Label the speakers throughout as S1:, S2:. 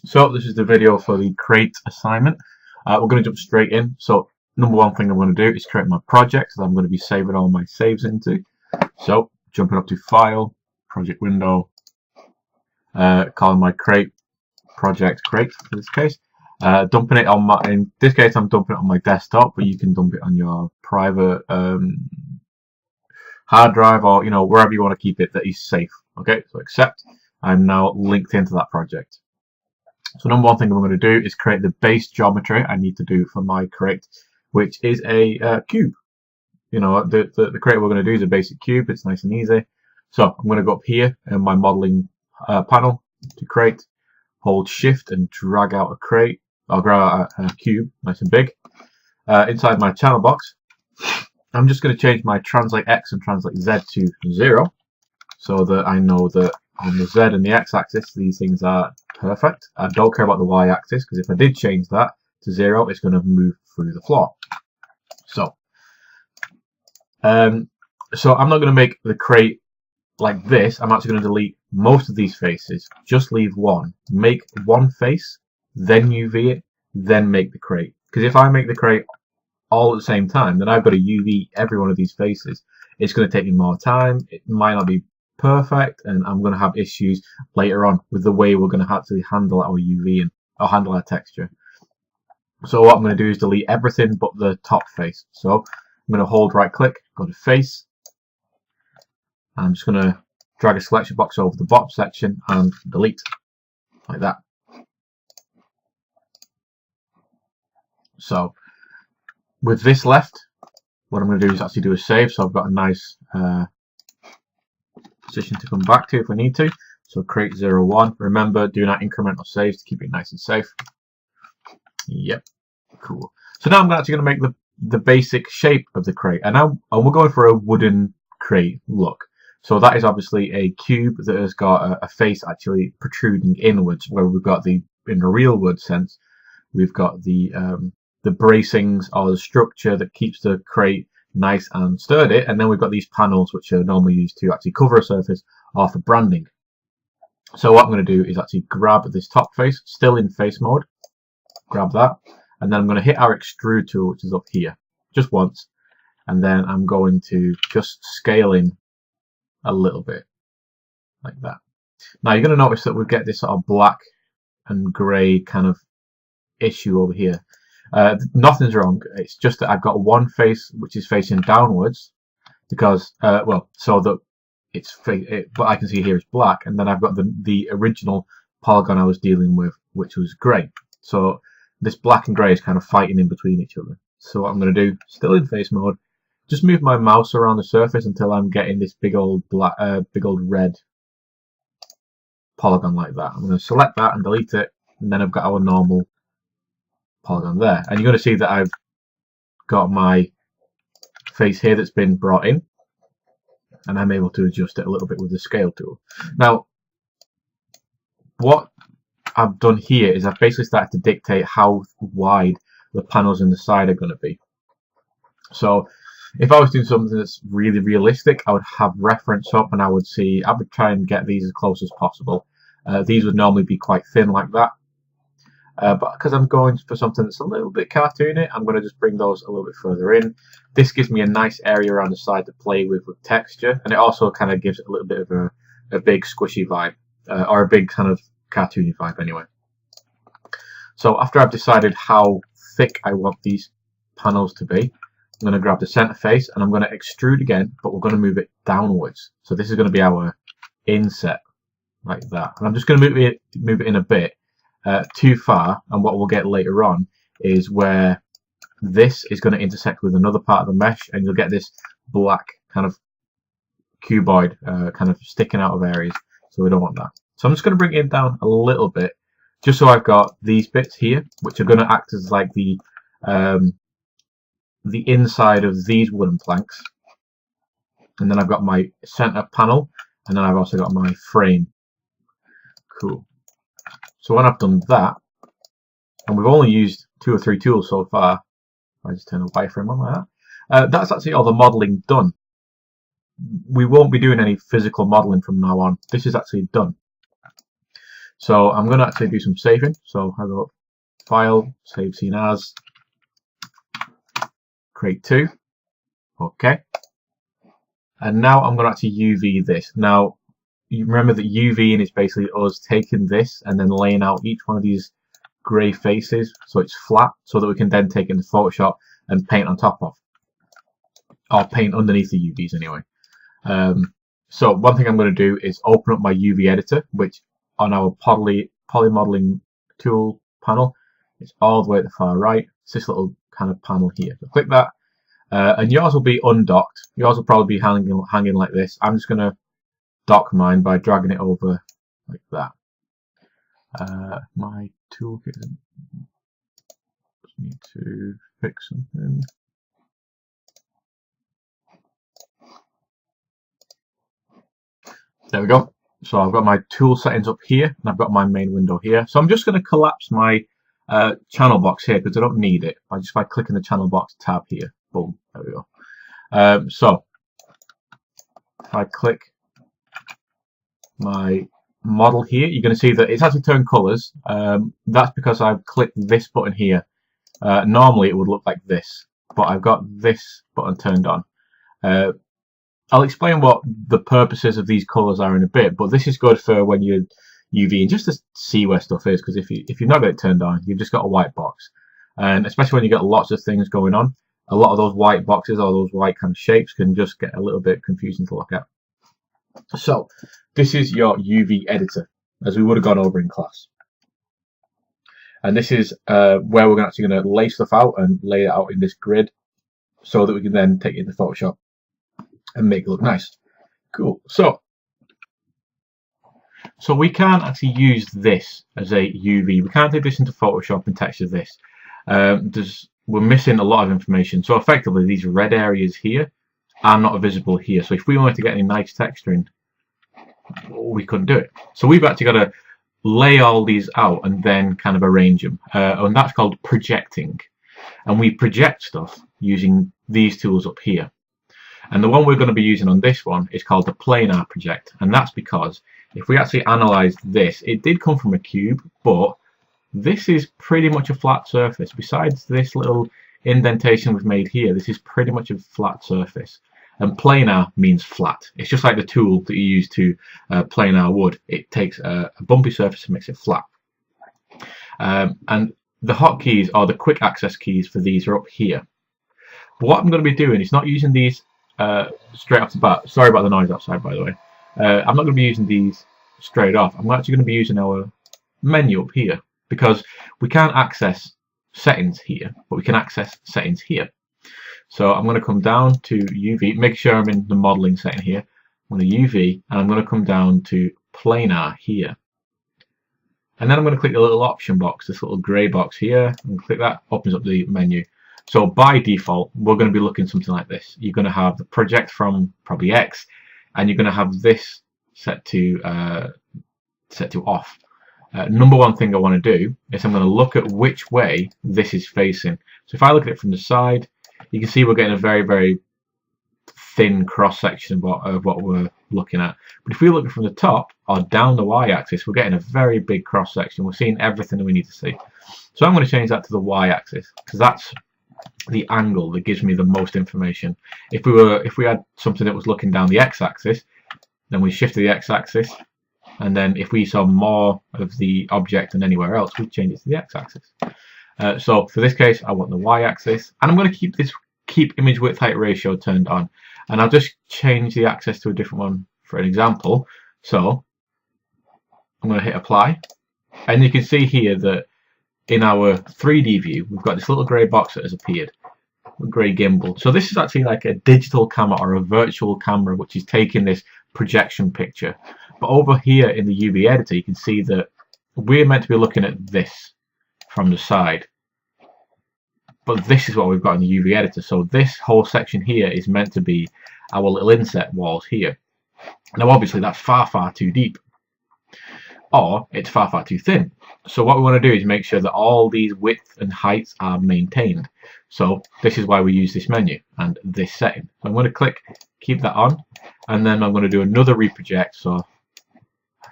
S1: So this is the video for the crate assignment. We're going to jump straight in. So number one thing I'm going to do is create my project that I'm going to be saving all my saves into. So jumping up to File, Project Window, calling my crate project crate for this case. Dumping it on my, in this case I'm dumping it on my desktop, but you can dump it on your private hard drive or wherever you want to keep it that is safe. Okay, so accept. I'm now linked into that project. So number one thing I'm going to do is create the base geometry I need to do for my crate, which is a cube. The crate we're going to do is a basic cube. It's nice and easy. So I'm going to go up here in my modeling panel to create, hold shift and drag out a crate, or drag out a cube, nice and big. Inside my channel box, I'm just going to change my translate X and translate Z to 0, so that I know that on the Z and the X axis these things are perfect. I don't care about the Y axis, because if I did change that to 0, it's going to move through the floor. So I'm not going to make the crate like this. I'm actually going to delete most of these faces, just leave one, make one face, then UV it, then make the crate. Because if I make the crate all at the same time, then I've got to UV every one of these faces. It's going to take me more time. It might not be perfect, and I'm going to have issues later on with the way we're going to have to handle our UV and or handle our texture. So what I'm going to do is delete everything but the top face. So I'm going to hold right click, go to face. I'm just going to drag a selection box over the bottom section and delete like that. So with this left, what I'm going to do is actually do a save. So I've got a nice position to come back to if I need to. So crate 01. Remember, do not incremental saves to keep it nice and safe. Yep, cool. So now I'm actually going to make the basic shape of the crate, and we're going for a wooden crate look. So that is obviously a cube that has got a face actually protruding inwards, where we've got in the real wood sense, we've got the bracings or the structure that keeps the crate nice and sturdy, and then we've got these panels which are normally used to actually cover a surface or for branding. So what I'm going to do is actually grab this top face, still in face mode, grab that, and then I'm going to hit our extrude tool, which is up here, just once, and then I'm going to just scale in a little bit, like that. Now you're going to notice that we get this sort of black and grey kind of issue over here. Nothing's wrong, it's just that I've got one face which is facing downwards, because so that what I can see here is black, and then I've got the original polygon I was dealing with, which was grey. So this black and grey is kind of fighting in between each other. So what I'm going to do, still in face mode, just move my mouse around the surface until I'm getting this big old red polygon like that. I'm going to select that and delete it, and then I've got our normal polygon there, and you're going to see that I've got my face here that's been brought in, and I'm able to adjust it a little bit with the scale tool. Now what I've done here is I've basically started to dictate how wide the panels in the side are going to be. So if I was doing something that's really realistic, I would have reference up, and I would try and get these as close as possible. These would normally be quite thin like that. But because I'm going for something that's a little bit cartoony, I'm going to just bring those a little bit further in. This gives me a nice area around the side to play with texture, and it also kind of gives it a little bit of a big squishy vibe, or a big kind of cartoony vibe anyway. So after I've decided how thick I want these panels to be, I'm going to grab the center face and I'm going to extrude again, but we're going to move it downwards. So this is going to be our inset, like that. And I'm just going to move it in a bit. Too far, and what we'll get later on is where this is going to intersect with another part of the mesh, and you'll get this black kind of cuboid kind of sticking out of areas, so we don't want that. So I'm just going to bring it down a little bit, just so I've got these bits here, which are going to act as like the inside of these wooden planks, and then I've got my center panel, and then I've also got my frame. Cool. So when I've done that, and we've only used 2 or 3 tools so far, I just turn a wireframe on like that, that's actually all the modelling done. We won't be doing any physical modelling from now on. This is actually done. So I'm going to actually do some saving. So I go up, File, Save Scene As, Create 2. Okay. And now I'm going to actually UV this. Now, you remember that UVing is basically us taking this and then laying out each one of these grey faces so it's flat, so that we can then take it into Photoshop and paint on top of. Or paint underneath the UVs anyway. So one thing I'm going to do is open up my UV editor, which on our poly modeling tool panel, it's all the way at the far right. It's this little kind of panel here. So click that, and yours will be undocked. Yours will probably be hanging like this. I'm just going to dock mine by dragging it over like that. My toolkit just need to fix something. There we go. So I've got my tool settings up here, and I've got my main window here. So I'm just going to collapse my channel box here because I don't need it. Just by clicking the channel box tab here. Boom. There we go. So if I click my model here, you're going to see that it's actually turned colours. That's because I've clicked this button here. Normally it would look like this, but I've got this button turned on. I'll explain what the purposes of these colours are in a bit, but this is good for when you're UVing, just to see where stuff is, because if you've not got it turned on, you've just got a white box. And especially when you get lots of things going on, a lot of those white boxes or those white kind of shapes can just get a little bit confusing to look at. So this is your UV editor, as we would have gone over in class. And this is where we're actually going to lay stuff out and lay it out in this grid so that we can then take it into Photoshop and make it look nice. Cool. So we can't actually use this as a UV. We can't take this into Photoshop and texture this. We're missing a lot of information. So effectively, these red areas here are not visible here. So if we wanted to get any nice texturing, we couldn't do it. So we've actually got to lay all these out and then kind of arrange them. And that's called projecting. And we project stuff using these tools up here. And the one we're going to be using on this one is called the planar project. And that's because if we actually analyze this, it did come from a cube, but this is pretty much a flat surface. Besides this little indentation we've made here, this is pretty much a flat surface. And planar means flat. It's just like the tool that you use to planar wood. It takes a bumpy surface and makes it flat. And the hotkeys, or the quick access keys for these, are up here. But what I'm going to be doing is not using these straight off the bat. Sorry about the noise outside, by the way. I'm not going to be using these straight off. I'm actually going to be using our menu up here, because we can't access settings here, but we can access settings here. So I'm going to come down to UV, make sure I'm in the modeling setting here. I'm going to UV, and I'm going to come down to planar here. And then I'm going to click the little option box, this little grey box here, and click that, opens up the menu. So by default, we're going to be looking something like this. You're going to have the project from probably X, and you're going to have this set to off. Number one thing I want to do is I'm going to look at which way this is facing. So if I look at it from the side, you can see we're getting a very, very thin cross section of what we're looking at. But if we look from the top or down the y-axis, we're getting a very big cross section. We're seeing everything that we need to see. So I'm going to change that to the y-axis, because that's the angle that gives me the most information. If we had something that was looking down the x-axis, then we shift to the x-axis, and then if we saw more of the object than anywhere else, we'd change it to the x-axis. So for this case, I want the y-axis, and I'm going to keep image width height ratio turned on, and I'll just change the axis to a different one for an example. So I'm going to hit apply, and you can see here that in our 3D view, we've got this little grey box that has appeared, a grey gimbal. So this is actually like a digital camera or a virtual camera, which is taking this projection picture. But over here in the UV editor, you can see that we're meant to be looking at this from the side. But this is what we've got in the UV editor. So this whole section here is meant to be our little inset walls here. Now obviously that's far, far too deep. Or it's far, far too thin. So what we want to do is make sure that all these widths and heights are maintained. So this is why we use this menu and this setting. So I'm going to click keep that on, and then I'm going to do another reproject. So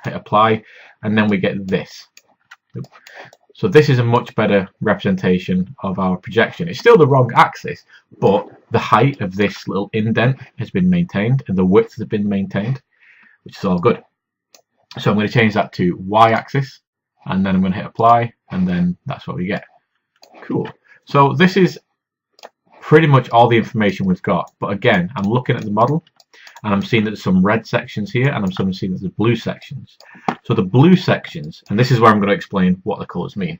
S1: hit apply, and then we get this. So this is a much better representation of our projection. It's still the wrong axis, but the height of this little indent has been maintained and the width has been maintained, which is all good. So I'm going to change that to y-axis, and then I'm going to hit apply, and then that's what we get. Cool. So this is pretty much all the information we've got. But again, I'm looking at the model, and I'm seeing that there's some red sections here, and I'm seeing that there's blue sections. So the blue sections, and this is where I'm going to explain what the colours mean.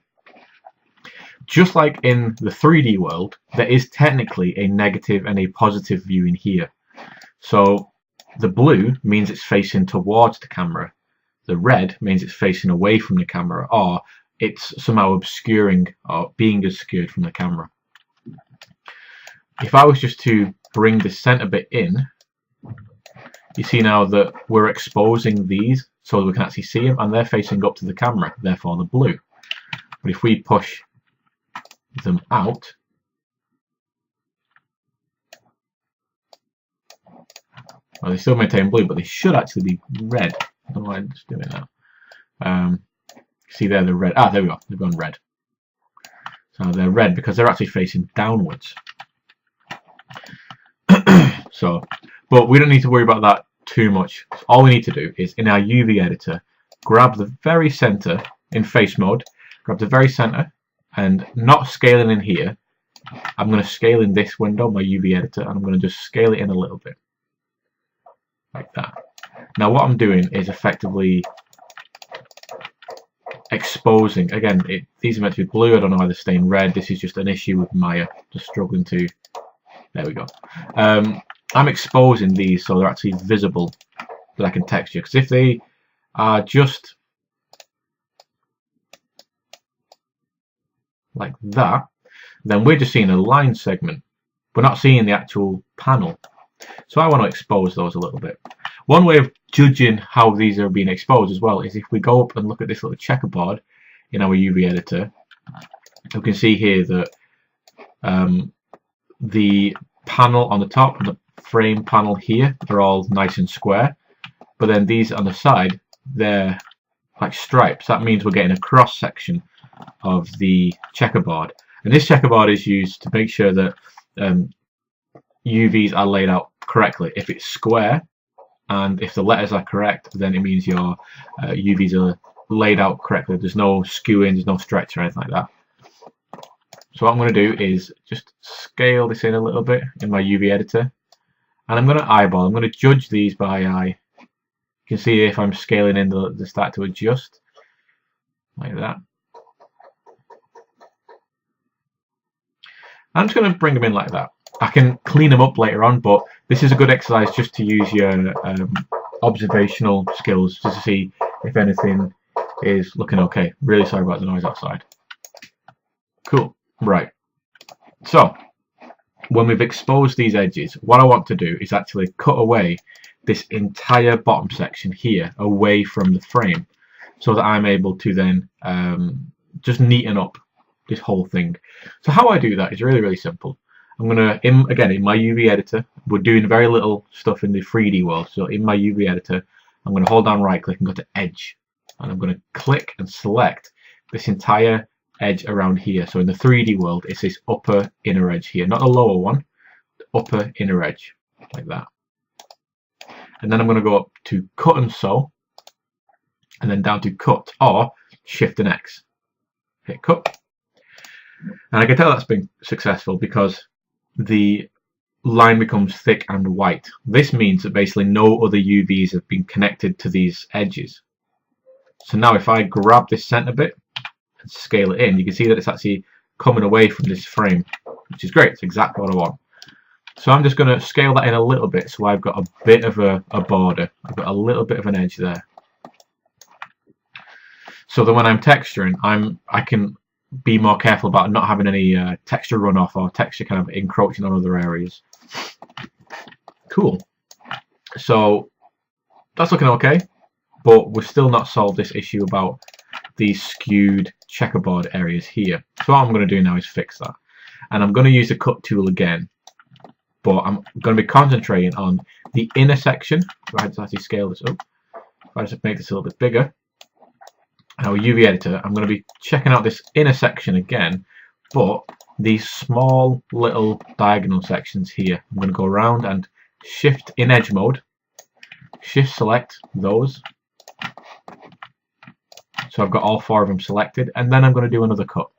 S1: Just like in the 3D world, there is technically a negative and a positive view in here. So the blue means it's facing towards the camera. The red means it's facing away from the camera, or it's somehow obscuring or being obscured from the camera. If I was just to bring the center bit in, you see now that we're exposing these so that we can actually see them, and they're facing up to the camera, therefore the blue. But if we push them out, well, they still maintain blue, but they should actually be red. I don't know why I'm just doing that. See there, they're red. Ah, there we go. They've gone red. So they're red because they're actually facing downwards. So, but we don't need to worry about that too much. All we need to do is, in our UV editor, grab the very center in face mode, grab the very center, and not scaling in here. I'm going to scale in this window, my UV editor, and I'm going to just scale it in a little bit. Like that. Now what I'm doing is effectively exposing, again, these are meant to be blue, I don't know why they're staying red, this is just an issue with Maya, just struggling to, there we go. I'm exposing these so they're actually visible, that I can texture, because if they are just like that, then we're just seeing a line segment, we're not seeing the actual panel. So I want to expose those a little bit. One way of judging how these are being exposed as well is if we go up and look at this little checkerboard in our UV editor, we can see here that the panel on the top and the frame panel here, they're all nice and square, but then these on the side, they're like stripes. That means we're getting a cross section of the checkerboard, and this checkerboard is used to make sure that UVs are laid out correctly. If it's square and if the letters are correct, then it means your UVs are laid out correctly. There's no skewing, there's no stretch or anything like that. So what I'm going to do is just scale this in a little bit in my UV editor, and I'm going to eyeball. I'm going to judge these by eye. You can see if I'm scaling in, they start to adjust like that. I'm just going to bring them in like that. I can clean them up later on, but this is a good exercise just to use your observational skills, just to see if anything is looking okay. Really sorry about the noise outside. Cool. Right. So, when we've exposed these edges, what I want to do is actually cut away this entire bottom section here away from the frame, so that I'm able to then just neaten up this whole thing. So how I do that is really, really simple. I'm going to, again, in my UV editor, we're doing very little stuff in the 3D world. So in my UV editor, I'm going to hold down right click and go to edge. And I'm going to click and select this entire edge around here. So in the 3D world, it's this upper inner edge here, not the lower one, the upper inner edge, like that. And then I'm going to go up to cut and sew, and then down to cut, or shift and X. Hit cut. And I can tell that's been successful because the line becomes thick and white. This means that basically no other UVs have been connected to these edges. So now if I grab this center bit and scale it in, you can see that it's actually coming away from this frame, which is great. It's exactly what I want. So I'm just going to scale that in a little bit, so I've got a bit of a border. I've got a little bit of an edge there. So that when I'm texturing, I can be more careful about not having any texture runoff or texture kind of encroaching on other areas. Cool. So that's looking okay, but we've still not solved this issue about these skewed checkerboard areas here. So what I'm going to do now is fix that. And I'm going to use the cut tool again, but I'm going to be concentrating on the inner section. So I have to actually scale this up. if I just make this a little bit bigger, our UV editor, I'm going to be checking out this inner section again, but these small little diagonal sections here, I'm going to go around and shift in edge mode, shift select those. So I've got all 4 of them selected, and then I'm going to do another cut.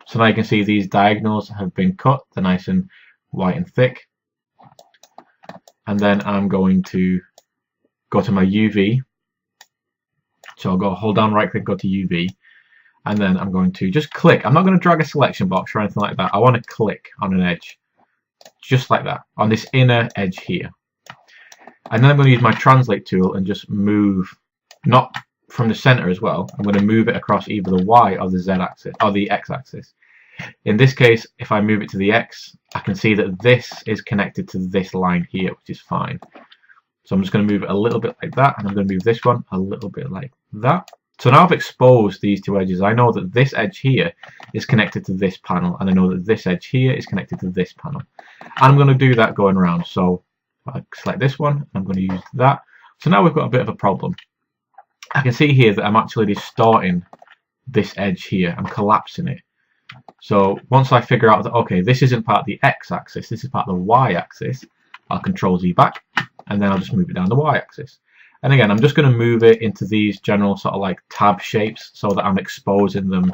S1: So now you can see these diagonals have been cut, they're nice and white and thick. And then I'm going to go to my UV. So I'll go hold down right click, go to UV, and then I'm going to just click. I'm not going to drag a selection box or anything like that. I want to click on an edge, just like that, on this inner edge here. And then I'm going to use my translate tool and just move, not from the center as well, I'm going to move it across either the Y or the Z axis, or the X axis. In this case, if I move it to the X, I can see that this is connected to this line here, which is fine. So I'm just going to move it a little bit like that, and I'm going to move this one a little bit like that. So now I've exposed these 2 edges. I know that this edge here is connected to this panel, and I know that this edge here is connected to this panel. And I'm going to do that going around. So I select this one, I'm going to use that. So now we've got a bit of a problem. I can see here that I'm actually distorting this edge here. I'm collapsing it. So once I figure out that, okay, this isn't part of the X axis, this is part of the Y axis, I'll Control Z back, and then I'll just move it down the Y axis. And again, I'm just going to move it into these general sort of like tab shapes so that I'm exposing them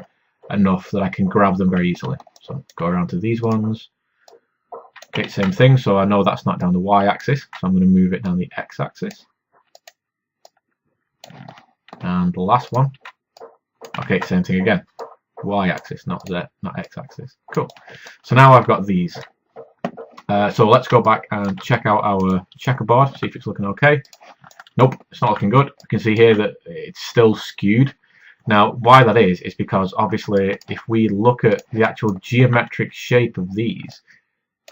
S1: enough that I can grab them very easily. So go around to these ones. Okay, same thing. So I know that's not down the Y axis, so I'm going to move it down the X axis. And the last one. Okay, same thing again. Y axis, not Z, not X axis. Cool. So now I've got these. So let's go back and check out our checkerboard, see if it's looking okay. Nope, it's not looking good. You can see here that it's still skewed. Now, why that is because obviously if we look at the actual geometric shape of these,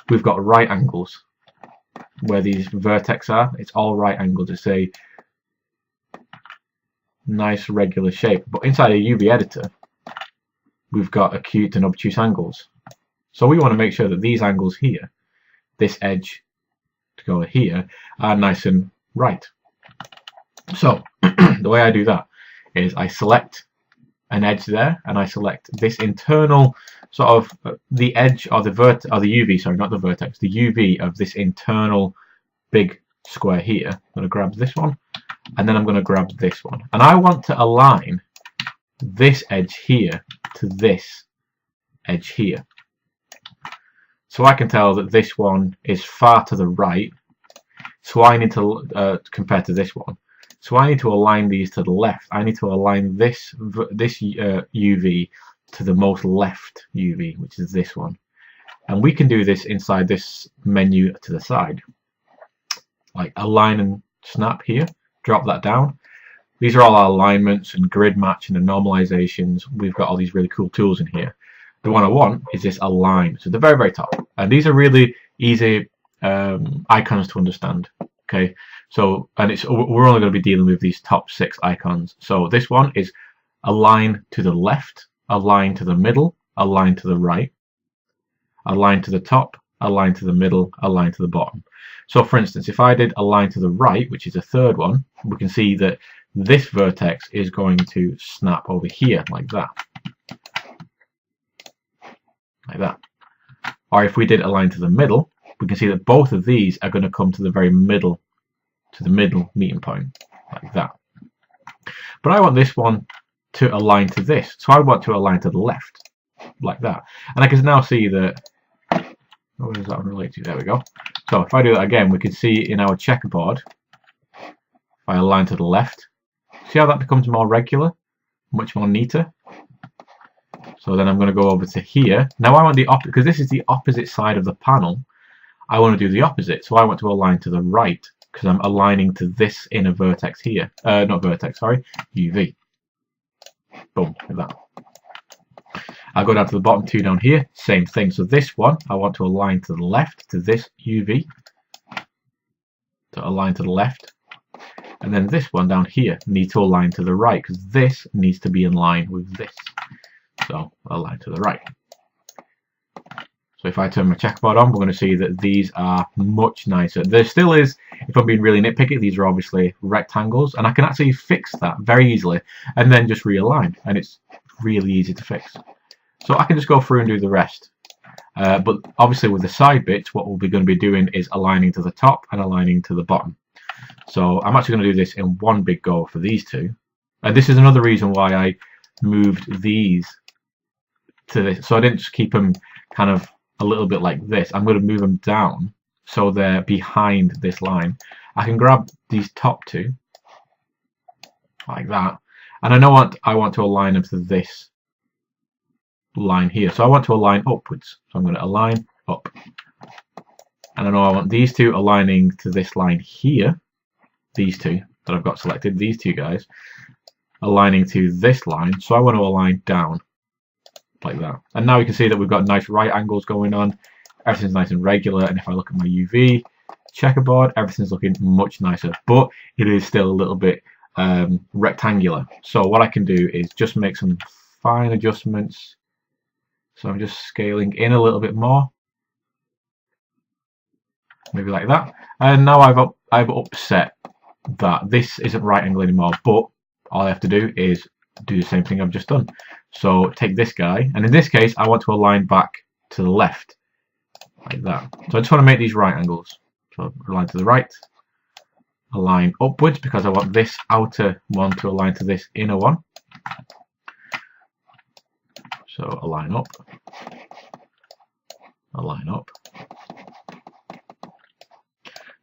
S1: we've got right angles where these vertex are. It's all right angles. It's a nice regular shape. But inside a UV editor, we've got acute and obtuse angles. So we want to make sure that these angles here, this edge to go here, are nice and right. So the way I do that is I select an edge there, and I select this internal sort of the edge or the UV, sorry, not the vertex, the UV of this internal big square here. I'm going to grab this one, and then I'm going to grab this one, and I want to align this edge here to this edge here. So I can tell that this one is far to the right, so I need to compare to this one. So I need to align these to the left. I need to align this UV to the most left UV, which is this one. And we can do this inside this menu to the side. Like align and snap here, drop that down. These are all our alignments and grid matching and normalizations. We've got all these really cool tools in here. The one I want is this align, so the very, very top. And these are really easy icons to understand. Okay, so and we're only going to be dealing with these top 6 icons. So this one is align to the left, align to the middle, align to the right, align to the top, align to the middle, align to the bottom. So for instance, if I did align to the right, which is the 3rd one, we can see that this vertex is going to snap over here like that. Like that. Or if we did align to the middle, we can see that both of these are going to come to the very middle, to the middle meeting point, like that. But I want this one to align to this, so I want to align to the left, like that. And I can now see that, where does that one relate to? There we go. So if I do that again, we can see in our checkerboard, if I align to the left, see how that becomes more regular, much more neater. So then I'm going to go over to here. Now I want the opposite, because this is the opposite side of the panel. I want to do the opposite, so I want to align to the right, because I'm aligning to this inner vertex here. Not vertex, sorry, UV. Boom, like that. I'll go down to the bottom 2 down here, same thing. So this one, I want to align to the left, to this UV. To align to the left. And then this one down here needs to align to the right, because this needs to be in line with this. So align to the right. So if I turn my checkerboard on, we're going to see that these are much nicer. There still is, if I'm being really nitpicky, these are obviously rectangles, and I can actually fix that very easily and then just realign, and it's really easy to fix. So I can just go through and do the rest. But obviously with the side bits, what we'll be going to be doing is aligning to the top and aligning to the bottom. So I'm actually going to do this in one big go for these two. And this is another reason why I moved these to this. So I didn't just keep them kind of a little bit like this. I'm going to move them down so they're behind this line. I can grab these top two like that, and I know what I want to align them to this line here. So I want to align upwards. So I'm going to align up, and I know I want these two aligning to this line here. These two that I've got selected, these two guys aligning to this line. So I want to align down like that, and now you can see that we've got nice right angles going on. Everything's nice and regular, and if I look at my UV checkerboard, everything's looking much nicer, but it is still a little bit rectangular. So what I can do is just make some fine adjustments. So I'm just scaling in a little bit more, maybe like that, and now I've upset that this isn't right angle anymore, but all I have to do is do the same thing I've just done. So take this guy, and in this case I want to align back to the left like that. So I just want to make these right angles. So align to the right, align upwards because I want this outer one to align to this inner one. So align up, align up.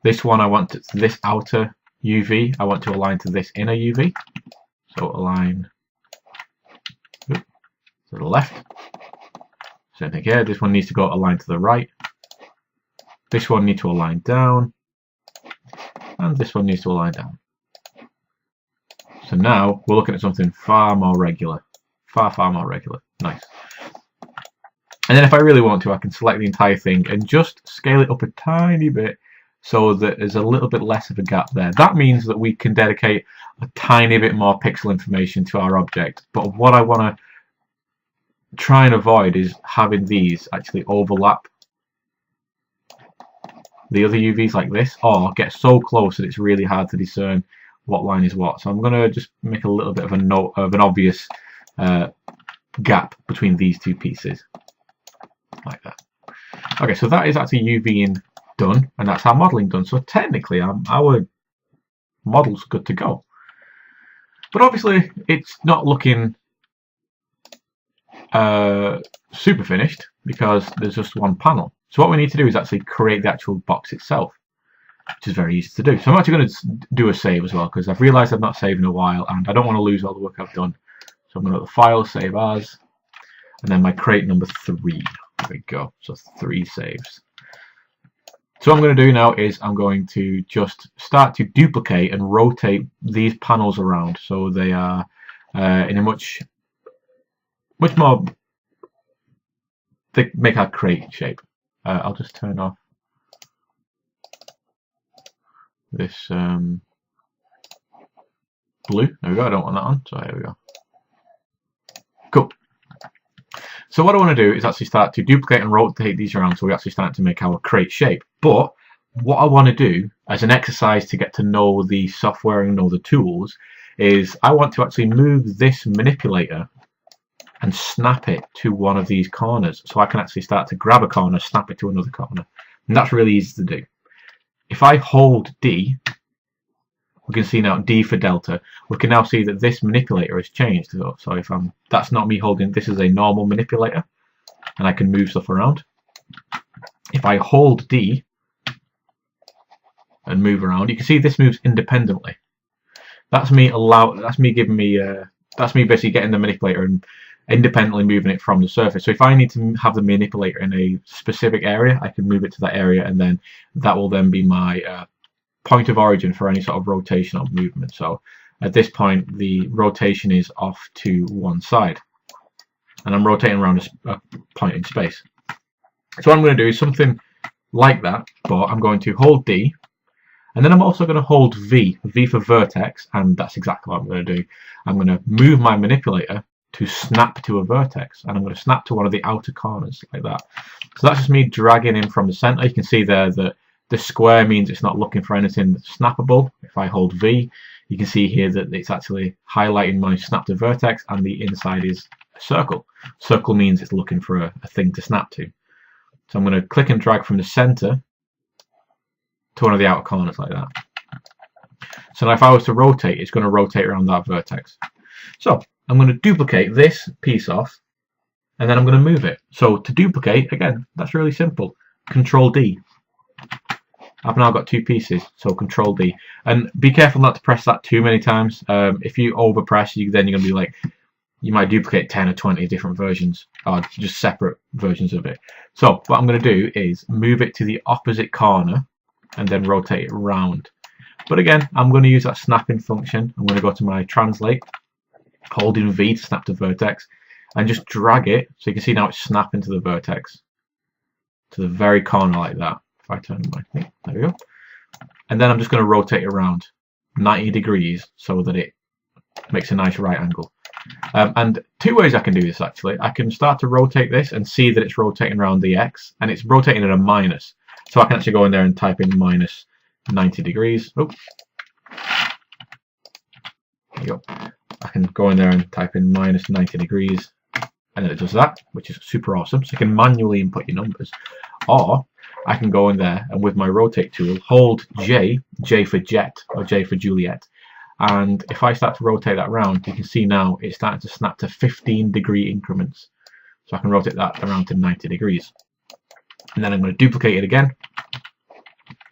S1: This one I want to, this outer UV I want to align to this inner UV. So align to the left. Same thing here. This one needs to go align to the right. This one needs to align down. And this one needs to align down. So now we're looking at something far more regular. Far more regular. Nice. And then if I really want to, I can select the entire thing and just scale it up a tiny bit so that there's a little bit less of a gap there. That means that we can dedicate a tiny bit more pixel information to our object. But what I want to try and avoid is having these actually overlap the other UVs like this, or get so close that it's really hard to discern what line is what. So I'm going to just make a little bit of a note of an obvious gap between these two pieces like that. Okay, so that is actually UVing done, and that's our modeling done. So technically our model's good to go, but obviously it's not looking super finished because there's just one panel. So what we need to do is actually create the actual box itself, which is very easy to do. So I'm actually going to do a save as well because I've realized I've not saved in a while and I don't want to lose all the work I've done. So I'm going to go to the file, save as, and then my crate number 3. There we go. So 3 saves. So what I'm going to do now is I'm going to just start to duplicate and rotate these panels around so they are in a much more, they make our crate shape. I'll just turn off this blue. There we go. I don't want that on. So here we go. Cool. So what I want to do is actually start to duplicate and rotate these around so we actually start to make our crate shape. But what I want to do as an exercise to get to know the software and know the tools is I want to actually move this manipulator and snap it to one of these corners. So I can actually start to grab a corner, snap it to another corner. And that's really easy to do. If I hold D, we can see now D for delta. We can now see that this manipulator has changed. So if that's not me holding, this is a normal manipulator, and I can move stuff around. If I hold D and move around, you can see this moves independently. That's me basically getting the manipulator and independently moving it from the surface. So if I need to have the manipulator in a specific area, I can move it to that area, and then that will then be my point of origin for any sort of rotation or movement. So at this point the rotation is off to one side and I'm rotating around a point in space. So what I'm going to do is something like that, but I'm going to hold D, and then I'm also going to hold V for vertex, and that's exactly what I'm going to do. I'm going to move my manipulator to snap to a vertex, and I'm going to snap to one of the outer corners like that. So that's just me dragging in from the center. You can see there that the square means it's not looking for anything that's snappable. If I hold V, you can see here that it's actually highlighting my snap to vertex, and the inside is a circle. Circle means it's looking for a thing to snap to. So I'm going to click and drag from the center to one of the outer corners like that. So now if I was to rotate, it's going to rotate around that vertex. So I'm going to duplicate this piece off, and then I'm going to move it. So to duplicate, again, that's really simple. Control D. I've now got two pieces, so Control D. And be careful not to press that too many times. If you overpress, then you're going to be like, you might duplicate 10 or 20 different versions, or just separate versions of it. So what I'm going to do is move it to the opposite corner, and then rotate it around. But again, I'm going to use that snapping function. I'm going to go to my translate, holding V to snap to vertex, and just drag it. So you can see now it's snapping to the vertex, to the very corner like that. If I turn my thing, there we go. And then I'm just going to rotate it around 90 degrees so that it makes a nice right angle. And two ways I can do this actually. I can start to rotate this and see that it's rotating around the X, and it's rotating at a minus. So I can actually go in there and type in minus 90 degrees. Oh, there you go. I can go in there and type in minus 90 degrees, and then it does that, which is super awesome. So you can manually input your numbers, or I can go in there and with my rotate tool hold J for jet or J for Juliet, and if I start to rotate that around, you can see now it's starting to snap to 15-degree increments. So I can rotate that around to 90 degrees. And then I'm going to duplicate it again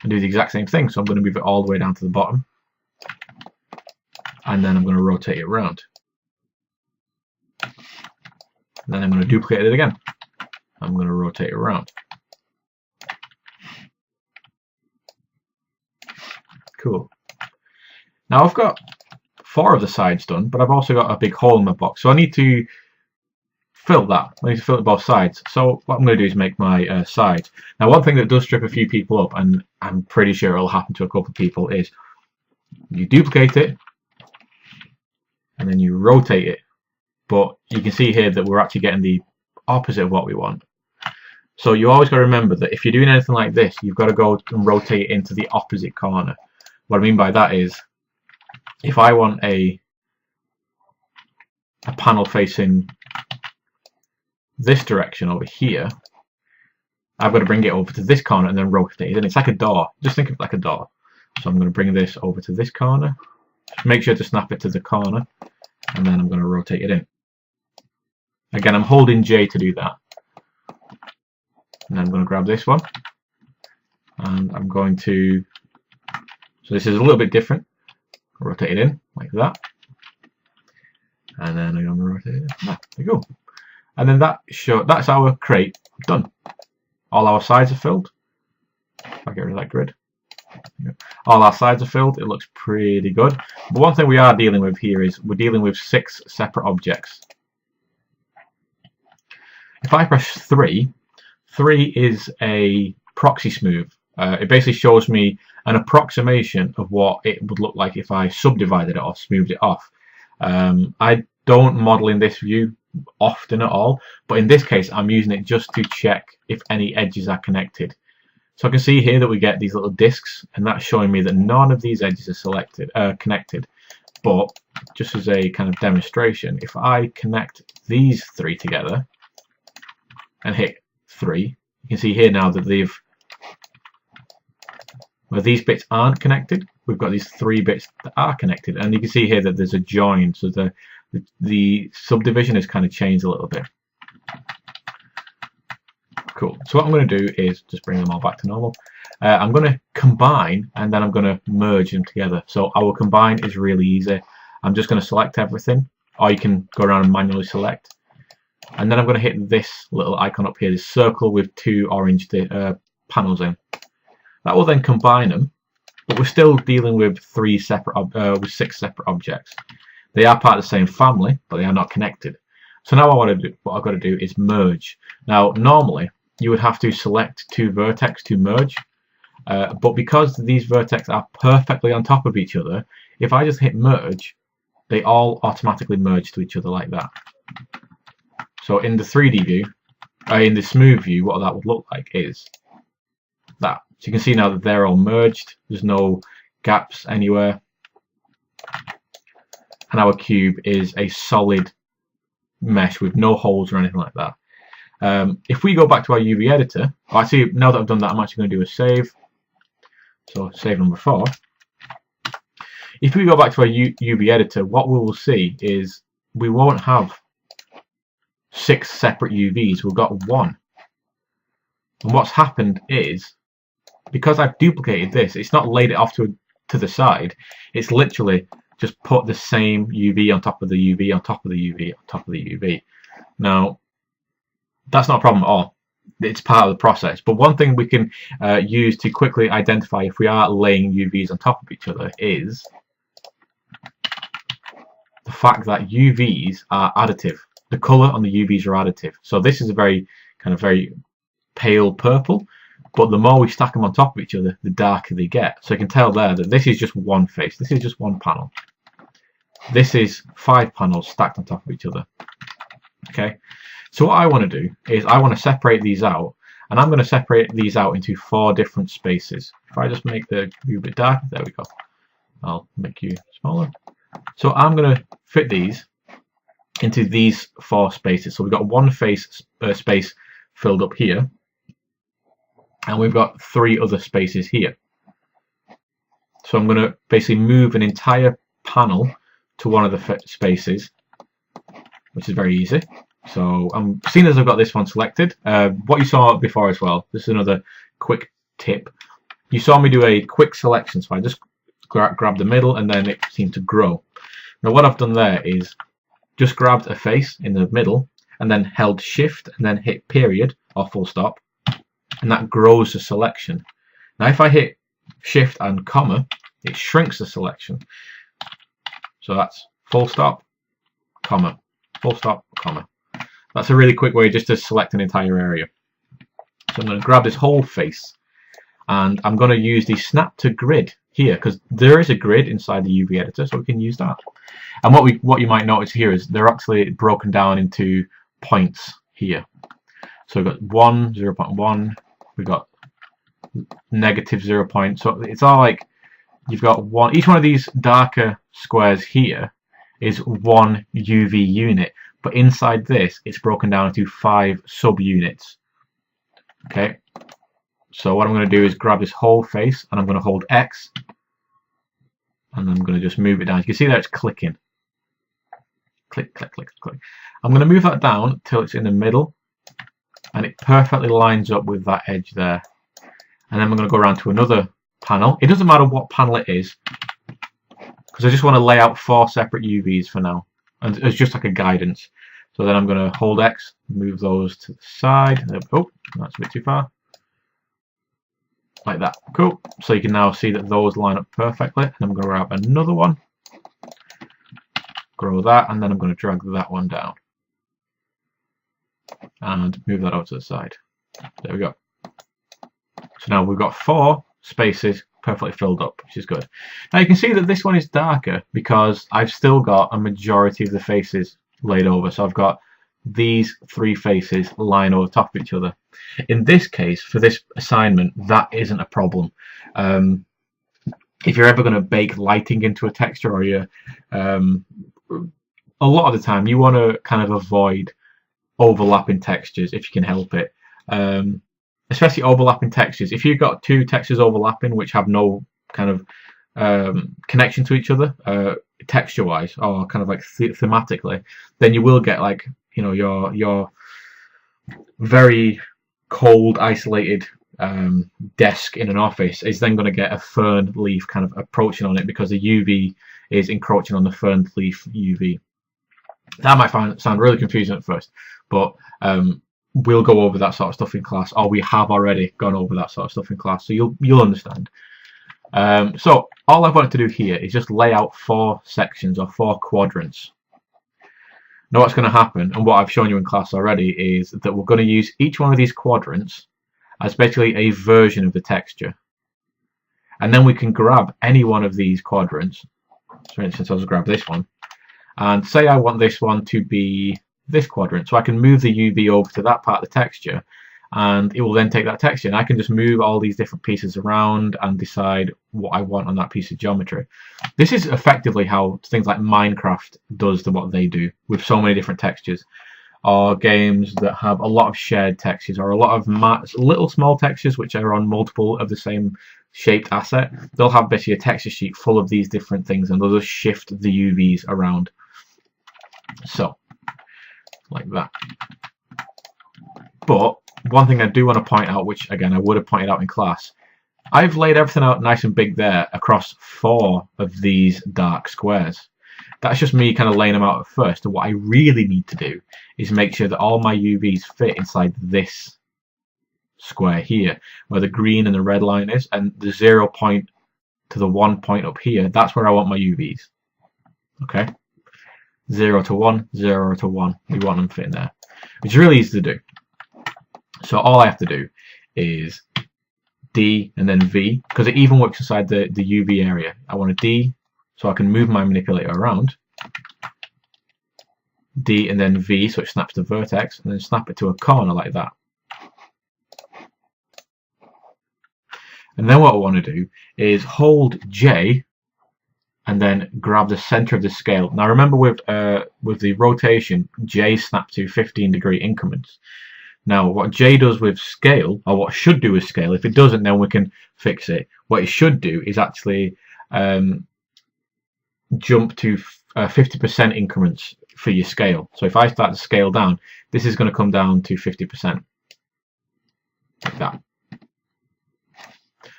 S1: and do the exact same thing. So I'm going to move it all the way down to the bottom, and then I'm going to rotate it around. And then I'm going to duplicate it again. I'm going to rotate it around. Cool. Now I've got 4 of the sides done, but I've also got a big hole in my box. So I need to fill that. I need to fill it both sides. So what I'm going to do is make my side. Now one thing that does trip a few people up, and I'm pretty sure it'll happen to a couple of people, is you duplicate it and then you rotate it, but you can see here that we're actually getting the opposite of what we want. So you always got to remember that if you're doing anything like this, you've got to go and rotate it into the opposite corner. What I mean by that is, if I want a panel facing this direction over here, I've got to bring it over to this corner and then rotate it. And it's like a door. Just think of it like a door. So I'm going to bring this over to this corner. Make sure to snap it to the corner, and then I'm going to rotate it in. Again, I'm holding J to do that. And then I'm going to grab this one, and I'm going to, so this is a little bit different. Rotate it in like that, and then I'm going to rotate it in. There we go. And then that's our crate done. All our sides are filled. If I get rid of that grid. All our sides are filled. It looks pretty good. But one thing we are dealing with here is we're dealing with 6 separate objects. If I press 3, 3 is a proxy smooth. It basically shows me an approximation of what it would look like if I subdivided it or smoothed it off. I don't model in this view often at all, but in this case I'm using it just to check if any edges are connected. So I can see here that we get these little discs, and that's showing me that none of these edges are connected. But just as a kind of demonstration, if I connect these 3 together and hit 3, you can see here now that where these bits aren't connected, we've got these 3 bits that are connected, and you can see here that there's a join, so the subdivision has kind of changed a little bit. Cool. So what I'm going to do is just bring them all back to normal. I'm going to combine, and then I'm going to merge them together. So our combine is really easy. I'm just going to select everything, or you can go around and manually select. And then I'm going to hit this little icon up here, this circle with 2 orange panels in. That will then combine them, but we're still dealing with 6 separate objects. They are part of the same family, but they are not connected. So now what I've got to do is merge. Now normally you would have to select 2 vertex to merge, but because these vertex are perfectly on top of each other, if I just hit merge, they all automatically merge to each other like that. So in the 3D view, in the smooth view, what that would look like is that. So you can see now that they're all merged. There's no gaps anywhere. And our cube is a solid mesh with no holes or anything like that. If we go back to our UV editor, actually now that I've done that, I'm actually going to do a save. So save number 4. If we go back to our UV editor, what we will see is we won't have 6 separate UVs. We've got 1. And what's happened is, because I've duplicated this, it's not laid it off to the side. It's literally just put the same UV on top of the UV on top of the UV on top of the UV. Now, that's not a problem at all. It's part of the process. But one thing we can use to quickly identify if we are laying UVs on top of each other is the fact that UVs are additive. The colour on the UVs are additive. So this is a very pale purple, but the more we stack them on top of each other, the darker they get. So you can tell there that this is just one face. This is just one panel. This is 5 panels stacked on top of each other. Okay. So what I want to do is I want to separate these out, and I'm going to separate these out into 4 different spaces. If I just make the view a bit darker, there we go. I'll make you smaller. So I'm going to fit these into these 4 spaces. So we've got one space filled up here, and we've got 3 other spaces here. So I'm going to basically move an entire panel to one of the spaces, which is very easy. So I'm seeing as I've got this one selected. What you saw before as well, this is another quick tip. You saw me do a quick selection, so I just grab the middle and then it seemed to grow. Now what I've done there is just grabbed a face in the middle and then held shift and then hit period or full stop, and that grows the selection. Now if I hit shift and comma, it shrinks the selection. So that's full stop, comma, full stop, comma. That's a really quick way just to select an entire area. So I'm going to grab this whole face and I'm going to use the snap to grid here, because there is a grid inside the UV editor, so we can use that. And what you might notice here is they're actually broken down into points here. So we've got 1, 0.1, we've got negative 0 point. So it's all like you've got one. Each one of these darker squares here is 1 UV unit, but inside this it's broken down into 5 subunits. Okay, so what I'm going to do is grab this whole face and I'm going to hold X and I'm going to just move it down. You can see that it's clicking. Click, click, click, click. I'm going to move that down till it's in the middle and it perfectly lines up with that edge there. And then we're going to go around to another panel. It doesn't matter what panel it is, because I just want to lay out 4 separate UVs for now, and it's just like a guidance. So then I'm going to hold X, move those to the side. Oh, that's a bit too far. Like that. Cool. So you can now see that those line up perfectly. And I'm going to grab another one, grow that, and then I'm going to drag that one down and move that out to the side. There we go. So now we've got 4 spaces perfectly filled up, which is good. Now you can see that this one is darker because I've still got a majority of the faces laid over. So I've got these 3 faces lying over top of each other. In this case, for this assignment, that isn't a problem. If you're ever going to bake lighting into a texture, or you, a lot of the time you want to kind of avoid overlapping textures if you can help it. Especially overlapping textures. If you've got 2 textures overlapping which have no kind of connection to each other, texture-wise or kind of like thematically, then you will get, like, you know, your very cold, isolated desk in an office is then going to get a fern leaf kind of approaching on it because the UV is encroaching on the fern leaf UV. That might sound really confusing at first, but we'll go over that sort of stuff in class, or we have already gone over that sort of stuff in class, so you'll understand. So all I've wanted to do here is just lay out 4 sections or 4 quadrants. Now what's going to happen, and what I've shown you in class already, is that we're going to use each one of these quadrants as basically a version of the texture, and then we can grab any one of these quadrants. So for instance, I'll just grab this one and say I want this one to be this quadrant. So I can move the UV over to that part of the texture, and it will then take that texture, and I can just move all these different pieces around and decide what I want on that piece of geometry. This is effectively how things like Minecraft does what they do with so many different textures, or games that have a lot of shared textures, or a lot of little small textures which are on multiple of the same shaped asset. They'll have basically a texture sheet full of these different things, and they'll just shift the UVs around. So, like that. But one thing I do want to point out, which again I would have pointed out in class, I've laid everything out nice and big there across 4 of these dark squares. That's just me kind of laying them out at first, and what I really need to do is make sure that all my UVs fit inside this square here, where the green and the red line is, and the 0 point to the 1 point up here, that's where I want my UVs. Okay? 0 to 1, 0 to 1. We want them fitting there, which is really easy to do. So all I have to do is D and then V, because it even works inside the UV area. I want a D, so I can move my manipulator around. D and then V, so it snaps the vertex, and then snap it to a corner like that. And then what I want to do is hold J and then grab the center of the scale. Now remember with the rotation, J snaps to 15-degree increments. Now what J does with scale, or what should do with scale, if it doesn't then we can fix it. What it should do is actually jump to 50% increments for your scale. So if I start to scale down, this is going to come down to 50%. Like that.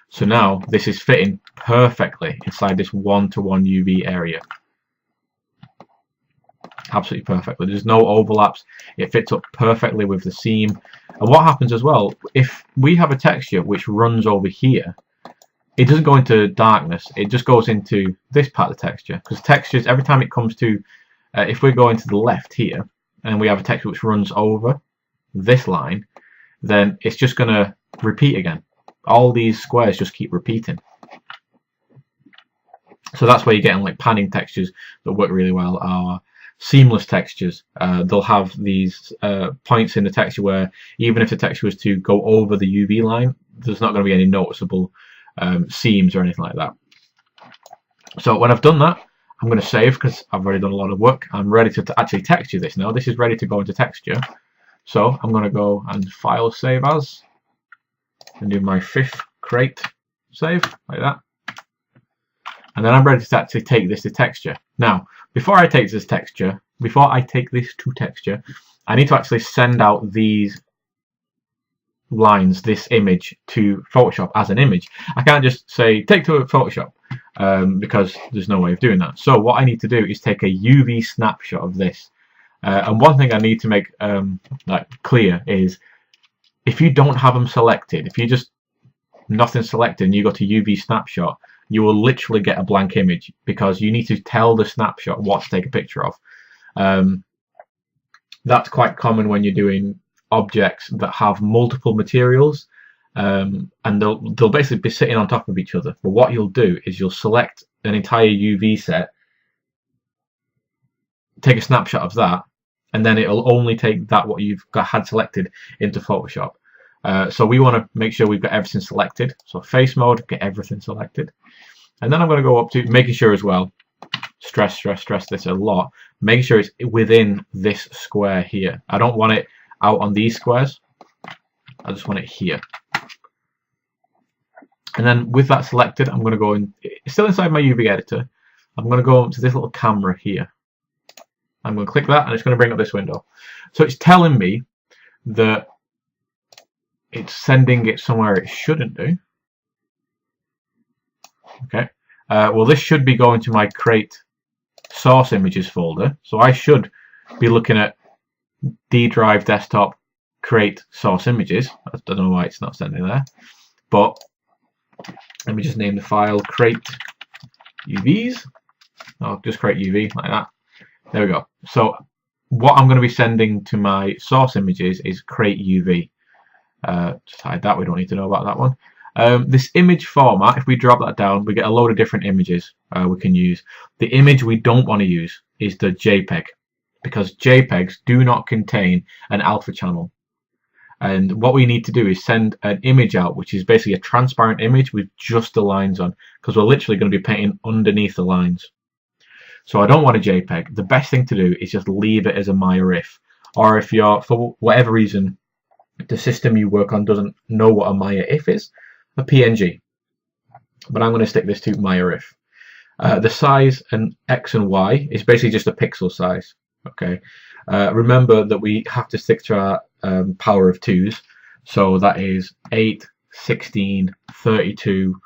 S1: So now this is fitting perfectly inside this 1-to-1 UV area. Absolutely perfectly. There's no overlaps. It fits up perfectly with the seam. And what happens as well, if we have a texture which runs over here, it doesn't go into darkness. It just goes into this part of the texture. Because textures, every time it comes to, if we're going to the left here, and we have a texture which runs over this line, then it's just going to repeat again. All these squares just keep repeating. So that's where you're getting like panning textures that work really well, are seamless textures. They'll have these points in the texture where even if the texture was to go over the UV line, there's not going to be any noticeable seams or anything like that. So when I've done that, I'm going to save because I've already done a lot of work. I'm ready to actually texture this now. This is ready to go into texture. So I'm going to go and file save as, and do my 5th crate save like that. And then I'm ready to actually take this to texture. Now, before I take this to texture, I need to actually send out these lines, this image, to Photoshop as an image. I can't just say take to Photoshop because there's no way of doing that. So what I need to do is take a UV snapshot of this. And one thing I need to make like clear is if you don't have them selected, if you just nothing selected and you go to UV snapshot, you will literally get a blank image because you need to tell the snapshot what to take a picture of. That's quite common when you're doing objects that have multiple materials, and they'll basically be sitting on top of each other. But what you'll do is you'll select an entire UV set, take a snapshot of that, and then it'll only take that what you've had selected into Photoshop. So we want to make sure we've got everything selected. So face mode, get everything selected. And then I'm going to go up to making sure as well, stress this a lot, making sure it's within this square here. I don't want it out on these squares. I just want it here. And then with that selected, I'm going to go in, it's still inside my UV editor. I'm going to go up to this little camera here. I'm going to click that and it's going to bring up this window. So it's telling me that it's sending it somewhere it shouldn't do. Okay. Well, this should be going to my Create Source Images folder. So I should be looking at D drive desktop Create Source Images. I don't know why it's not sending there. But let me just name the file Create UVs. I'll just create UV like that. There we go. So what I'm going to be sending to my source images is Create UV. Just hide that, we don't need to know about that one. This image format, if we drop that down, we get a load of different images we can use. The image we don't want to use is the JPEG, because JPEGs do not contain an alpha channel. And what we need to do is send an image out, which is basically a transparent image with just the lines on, because we're literally going to be painting underneath the lines. So I don't want a JPEG. The best thing to do is just leave it as a Maya if. Or if you're, for whatever reason, the system you work on doesn't know what a Maya if is, a PNG. But I'm going to stick this to Maya if. The size and X and Y is basically just a pixel size. Okay. Remember that we have to stick to our power of 2s. So that is 8, 16, 32,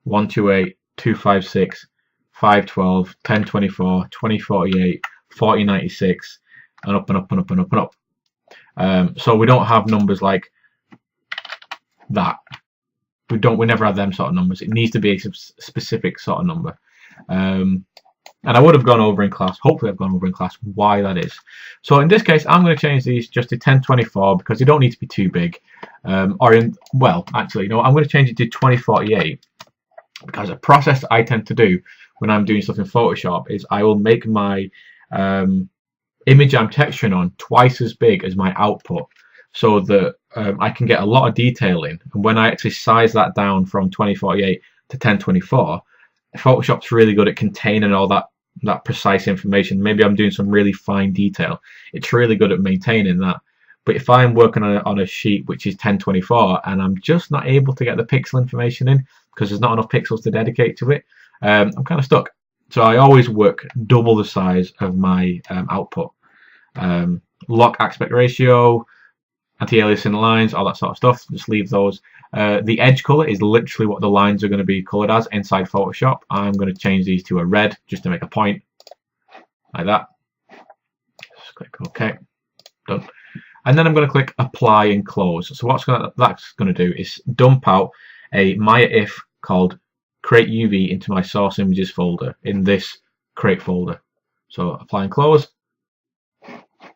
S1: 128, 256, 512, 1024, 2048, 4096, and up and up and up and up and up. So we don't have numbers like that. We never have them sort of numbers. It needs to be a specific sort of number. And I would have gone over in class, hopefully I've gone over in class why that is. So in this case, I'm going to change these just to 1024 because they don't need to be too big. Well, actually, no, I'm going to change it to 2048 because a process I tend to do when I'm doing stuff in Photoshop is I will make my image I'm texturing on twice as big as my output so that I can get a lot of detail in. And when I actually size that down from 2048 to 1024, Photoshop's really good at containing all that precise information. Maybe I'm doing some really fine detail. It's really good at maintaining that. But if I'm working on a sheet which is 1024 and I'm just not able to get the pixel information in because there's not enough pixels to dedicate to it, I'm kind of stuck. So I always work double the size of my output. Lock aspect ratio, anti-aliasing lines, all that sort of stuff. Just leave those. The edge color is literally what the lines are going to be colored as inside Photoshop. I'm going to change these to a red just to make a point, like that. Just click OK. Done. And then I'm going to click Apply and Close. So that's going to do is dump out a Maya if called Create UV into my source images folder in this Create folder. So Apply and Close.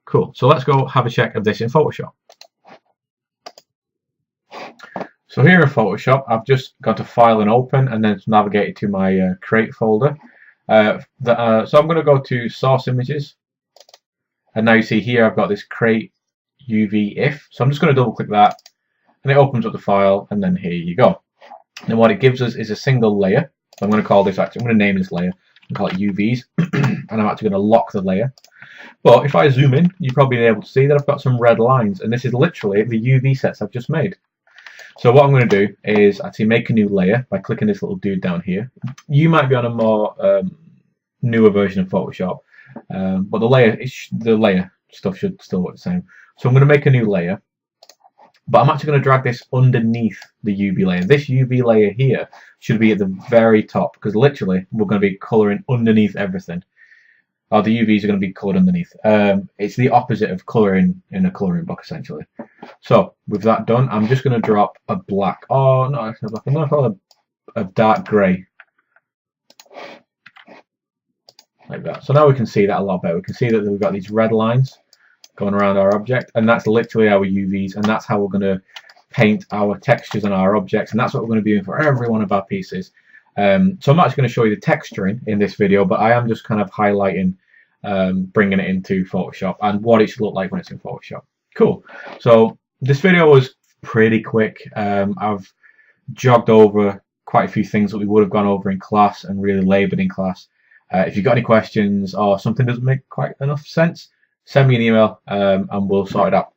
S1: Cool. So let's go have a check of this in Photoshop. So here in Photoshop, I've just got to File and Open, and then it's navigated to my Create folder. So I'm going to go to Source Images, and now you see here I've got this Create UV if. So I'm just going to double click that, and it opens up the file, and then here you go. And what it gives us is a single layer. So I'm going to call this, I'm going to name this layer and call it UVs, and I'm actually going to lock the layer. But if I zoom in, you'll probably be able to see that I've got some red lines, and this is literally the UV sets I've just made. So what I'm going to do is actually make a new layer by clicking this little dude down here. You might be on a more newer version of Photoshop, but the layer stuff should still work the same. So I'm going to make a new layer, but I'm actually going to drag this underneath the UV layer. This UV layer here should be at the very top because literally we're going to be colouring underneath everything. Or the UVs are going to be coloured underneath. It's the opposite of colouring in a colouring book, essentially. So, with that done, I'm just going to drop a black. Oh, no, it's not black. I'm going to call it a dark grey. Like that. So now we can see that a lot better. We can see that we've got these red lines going around our object, and that's literally our UVs, and that's how we're going to paint our textures on our objects, and that's what we're going to be doing for every one of our pieces. So I'm actually going to show you the texturing in this video, but I am just kind of highlighting, bringing it into Photoshop and what it should look like when it's in Photoshop. Cool. So this video was pretty quick. I've jogged over quite a few things that we would have gone over in class and really laboured in class. If you've got any questions or something doesn't make quite enough sense, send me an email and we'll sort it out.